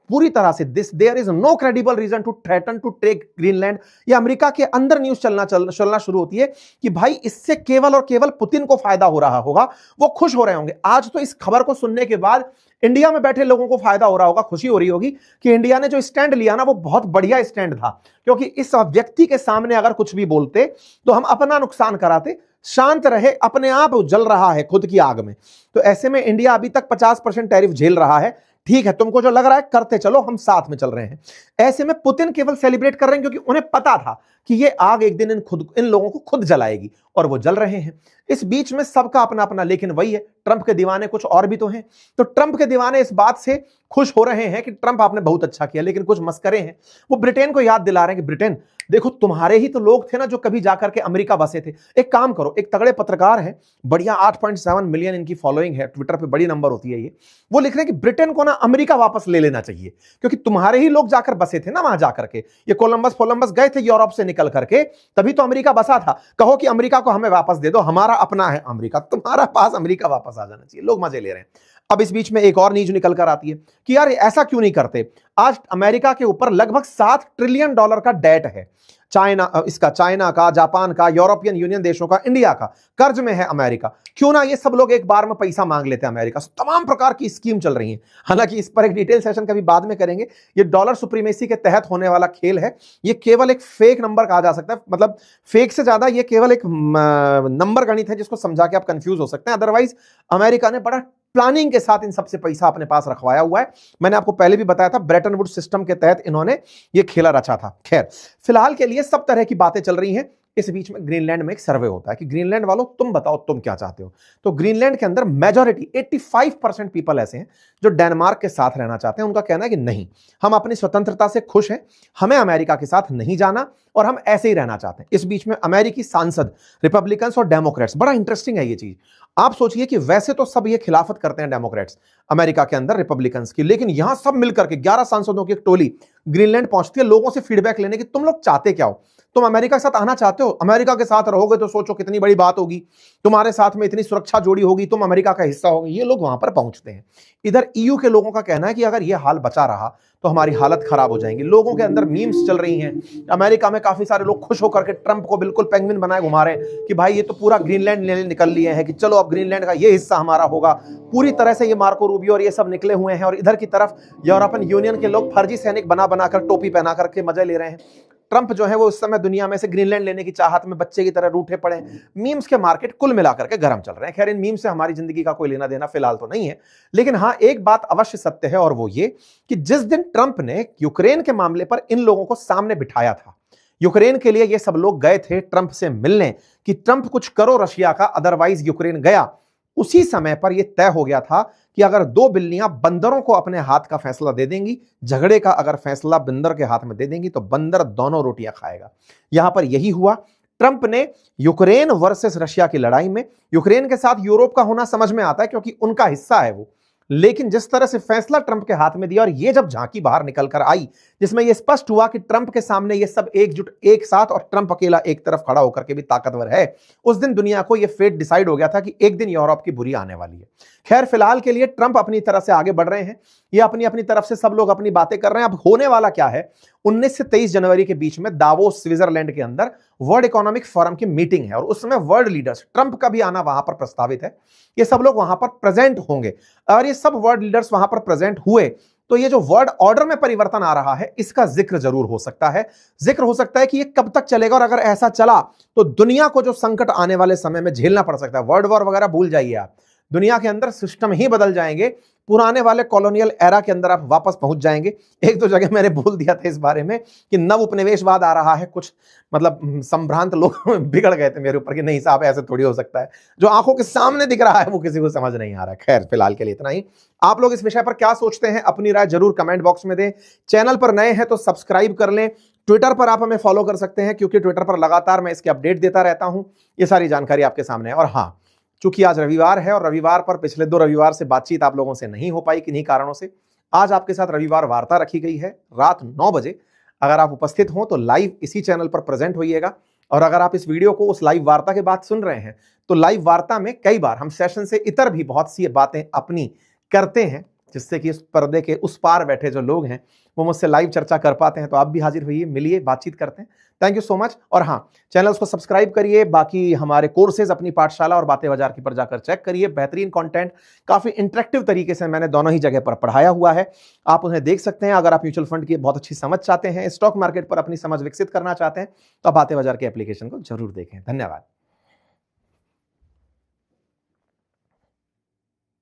पूरी तरह से there is no credible reason to threaten to take Greenland. ये अमेरिका के अंदर न्यूज चलना शुरू होती है कि भाई इससे केवल और केवल पुतिन को फायदा हो रहा होगा, वो खुश हो रहे होंगे। आज तो इस खबर को सुनने के बाद इंडिया में बैठे लोगों को फायदा हो रहा होगा, खुशी हो रही होगी कि इंडिया ने जो स्टैंड लिया ना वो बहुत बढ़िया स्टैंड था, क्योंकि इस व्यक्ति के सामने अगर कुछ भी बोलते तो हम अपना नुकसान कराते। शांत रहे, अपने आप जल रहा है खुद की आग में। तो ऐसे में इंडिया अभी तक 50% टैरिफ झेल रहा है। ठीक है, तुमको जो लग रहा है करते चलो, हम साथ में चल रहे हैं। ऐसे में पुतिन केवल सेलिब्रेट कर रहे हैं क्योंकि उन्हें पता था कि ये आग एक दिन इन लोगों को खुद जलाएगी, और वो जल रहे हैं। इस बीच में सबका अपना अपना, लेकिन वही है, ट्रंप के दीवाने कुछ और भी तो हैं। तो ट्रंप के दीवाने इस बात से खुश हो रहे हैं कि ट्रंप आपने बहुत अच्छा किया, लेकिन कुछ मस्करे हैं, वो ब्रिटेन को याद दिला रहे हैं कि ब्रिटेन देखो तुम्हारे ही तो लोग थे ना जो कभी जाकर के अमेरिका बसे थे। एक काम करो, एक तगड़े पत्रकार है, बढ़िया 8.7 मिलियन इनकी फॉलोइंग है, ट्विटर पे बड़ी नंबर होती है ये, वो लिख रहे हैं कि ब्रिटेन को ना अमेरिका वापस ले लेना चाहिए, क्योंकि तुम्हारे ही लोग जाकर बसे थे ना वहां जाकर के। ये कोलंबस गए थे यूरोप से निकल करके, तभी तो अमेरिका बसा था। कहो कि अमेरिका को हमें वापस दे दो, हमारा अपना है अमेरिका, तुम्हारा पास अमेरिका वापस आ जाना चाहिए। लोग मजे ले रहे हैं। अब इस बीच में एक और न्यूज निकल कर आती है कि यार ऐसा क्यों नहीं करते। आज अमेरिका के ऊपर लगभग $7 ट्रिलियन का डेट है। चाइना का, जापान का, यूरोपियन यूनियन देशों का, इंडिया का कर्ज में है अमेरिका। क्यों ना ये सब लोग एक बार में पैसा मांग लेते हैं अमेरिका से। तमाम प्रकार की स्कीम चल रही है, हालांकि इस पर एक डिटेल सेशन कभी बाद में करेंगे। ये डॉलर सुप्रीमेसी के तहत होने वाला खेल है। ये केवल एक फेक नंबर कहा जा सकता है, मतलब फेक से ज्यादा ये केवल एक नंबर गणित है जिसको समझा के आप कंफ्यूज हो सकते हैं। अदरवाइज अमेरिका ने बड़ा प्लानिंग के साथ इन सबसे पैसा अपने पास रखवाया हुआ है। मैंने आपको पहले भी बताया था, ब्रेटन वुड्स सिस्टम के तहत इन्होंने ये खेला रचा था। खैर, फिलहाल के लिए सब तरह की बातें चल रही हैं। इस बीच में ग्रीनलैंड में एक सर्वे होता है कि ग्रीनलैंड वालों तुम बताओ तुम क्या चाहते हो। तो ग्रीनलैंड के अंदर मेजॉरिटी 85% पीपल ऐसे हैं जो डेनमार्क के साथ रहना चाहते हैं। उनका कहना है कि नहीं, हम अपनी स्वतंत्रता से खुश हैं, हमें अमेरिका के साथ नहीं जाना और हम ऐसे ही रहना चाहते हैं। इस बीच में अमेरिकी सांसद, रिपब्लिकन्स और डेमोक्रेट्स, बड़ा इंटरेस्टिंग है ये चीज। आप सोचिए कि वैसे तो सब ये खिलाफत करते हैं डेमोक्रेट्स अमेरिका के अंदर रिपब्लिकन्स की, लेकिन यहां सब मिलकर के 11 सांसदों की एक टोली ग्रीनलैंड पहुंचती है लोगों से फीडबैक लेने की, तुम लोग चाहते क्या हो, तुम अमेरिका के साथ आना चाहते हो, अमेरिका के साथ रहोगे तो सोचो कितनी बड़ी बात होगी, तुम्हारे साथ में इतनी सुरक्षा जोड़ी होगी, तुम अमेरिका का हिस्सा होगे। ये लोग वहां पर पहुंचते हैं। इधर ईयू के लोगों का कहना है कि अगर ये हाल बचा रहा तो हमारी हालत खराब हो जाएगी। लोगों के अंदर मीम्स चल रही हैं। अमेरिका में काफी सारे लोग खुश होकर के ट्रंप को बिल्कुल पेंगुइन बनाए घुमा रहे हैं कि भाई ये तो पूरा ग्रीनलैंड निकल लिए हैं कि चलो अब ग्रीनलैंड का ये हिस्सा हमारा होगा। पूरी तरह से ये मार्को रूबियो और ये सब निकले हुए हैं, और इधर की तरफ यूरोपियन यूनियन के लोग फर्जी सैनिक बना बनाकर टोपी पहना करके मजे ले रहे हैं। ट्रंप जो है वो इस समय दुनिया में से ग्रीनलैंड लेने की चाहत में बच्चे की तरह रूठे पड़े। मीम्स के मार्केट कुल मिलाकर के गर्म चल रहे हैं। खैर, इन मीम्स से हमारी जिंदगी का कोई लेना देना फिलहाल तो नहीं है, लेकिन हाँ एक बात अवश्य सत्य है, और वो ये कि जिस दिन ट्रंप ने यूक्रेन के मामले पर इन लोगों को सामने बिठाया था, यूक्रेन के लिए ये सब लोग गए थे ट्रंप से मिलने कि ट्रंप कुछ करो रशिया का, अदरवाइज यूक्रेन गया। उसी समय पर यह तय हो गया था कि अगर 2 बिल्लियां बंदरों को अपने हाथ का फैसला दे देंगी, झगड़े का अगर फैसला बंदर के हाथ में दे देंगी, तो बंदर दोनों रोटियां खाएगा। यहां पर यही हुआ। ट्रंप ने यूक्रेन वर्सेस रशिया की लड़ाई में, यूक्रेन के साथ यूरोप का होना समझ में आता है क्योंकि उनका हिस्सा है वो, लेकिन जिस तरह से फैसला ट्रंप के हाथ में दिया और ये जब झांकी बाहर निकल कर आई जिसमें यह स्पष्ट हुआ कि ट्रंप के सामने ये सब एकजुट एक साथ और ट्रंप अकेला एक तरफ खड़ा होकर के भी ताकतवर है, उस दिन दुनिया को यह फेट डिसाइड हो गया था कि एक दिन यूरोप की बुरी आने वाली है। खैर, फिलहाल के लिए ट्रंप अपनी तरफ से आगे बढ़ रहे हैं, ये अपनी अपनी तरफ से सब लोग अपनी बातें कर रहे हैं। अब होने वाला क्या है, 19 से 23 जनवरी के बीच में दावोस स्विट्जरलैंड के अंदर वर्ल्ड इकोनॉमिक फोरम की मीटिंग है, और उसमें वर्ल्ड लीडर्स, ट्रंप का भी आना वहां पर प्रस्तावित है, ये सब लोग वहां पर प्रेजेंट होंगे। और ये सब वर्ल्ड लीडर्स वहां पर प्रेजेंट हुए तो ये जो वर्ल्ड ऑर्डर में परिवर्तन आ रहा है इसका जिक्र जरूर हो सकता है। जिक्र हो सकता है कि ये कब तक चलेगा, और अगर ऐसा चला तो दुनिया को जो संकट आने वाले समय में झेलना पड़ सकता है, वर्ल्ड वॉर वगैरह भूल जाइए आप, दुनिया के अंदर सिस्टम ही बदल जाएंगे, पुराने वाले कॉलोनियल एरा के अंदर आप वापस पहुंच जाएंगे। एक दो जगह मैंने बोल दिया था इस बारे में कि नव उपनिवेशवाद आ रहा है, कुछ मतलब संभ्रांत लोग बिगड़ गए थे मेरे ऊपर कि नहीं साहब ऐसे थोड़ी हो सकता है, जो आंखों के सामने दिख रहा है वो किसी को समझ नहीं आ रहा है। खैर, फिलहाल के लिए इतना ही। आप लोग इस विषय पर क्या सोचते हैं, अपनी राय जरूर कमेंट बॉक्स में दें। चैनल पर नए हैं तो सब्सक्राइब कर लें। ट्विटर पर आप हमें फॉलो कर सकते हैं क्योंकि ट्विटर पर लगातार मैं इसके अपडेट देता रहता हूं। ये सारी जानकारी आपके सामने है। और हाँ, चूंकि आज रविवार है और रविवार पर पिछले 2 रविवार से बातचीत आप लोगों से नहीं हो पाई किन्हीं कारणों से, आज आपके साथ रविवार वार्ता रखी गई है रात 9 बजे। अगर आप उपस्थित हो तो लाइव इसी चैनल पर प्रेजेंट होइएगा, और अगर आप इस वीडियो को उस लाइव वार्ता के बाद सुन रहे हैं तो लाइव वार्ता में कई बार हम सेशन से इतर भी बहुत सी बातें अपनी करते हैं, जिससे कि इस पर्दे के उस पार बैठे जो लोग हैं वो मुझसे लाइव चर्चा कर पाते हैं। तो आप भी हाजिर होइए, मिलिए, बातचीत करते हैं। Thank you so much. और हाँ, चैनल को सब्सक्राइब करिए, बाकी हमारे कोर्सेज अपनी पाठशाला और बातें बाजार की पर जाकर चेक करिए। बेहतरीन कंटेंट, काफी इंटरेक्टिव तरीके से मैंने दोनों ही जगह पर पढ़ाया हुआ है, आप उन्हें देख सकते हैं। अगर आप म्यूचुअल फंड की बहुत अच्छी समझ चाहते हैं, स्टॉक मार्केट पर अपनी समझ विकसित करना चाहते हैं, तो आप बातें बाजार के एप्लीकेशन को जरूर देखें। धन्यवाद।